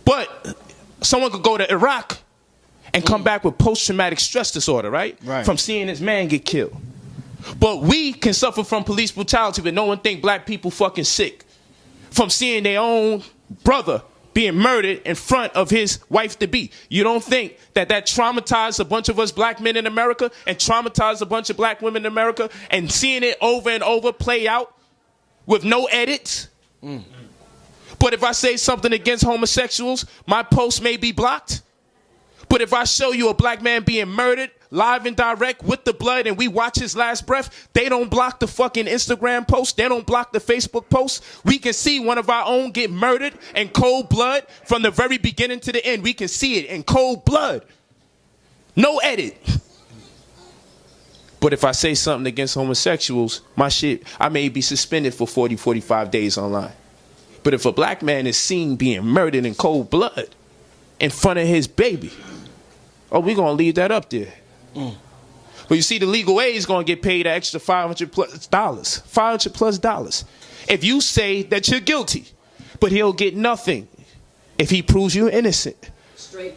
But someone could go to Iraq and come back with post-traumatic stress disorder, right? From seeing his man get killed. But we can suffer from police brutality, but no one think black people fucking sick. From seeing their own brother being murdered in front of his wife-to-be. You don't think that traumatized a bunch of us black men in America and traumatized a bunch of black women in America, and seeing it over and over play out with no edits? But if I say something against homosexuals, my post may be blocked. But if I show you a black man being murdered live and direct with the blood and we watch his last breath, they don't block the fucking Instagram post. They don't block the Facebook post. We can see one of our own get murdered in cold blood from the very beginning to the end. We can see it in cold blood. No edit. But if I say something against homosexuals, my shit, I may be suspended for 40, 45 days online. But if a black man is seen being murdered in cold blood in front of his baby, oh, we're going to leave that up there. But you see, the legal aid is going to get paid an extra $500 plus $500 plus. If you say that you're guilty, but he'll get nothing if he proves you're innocent. Straight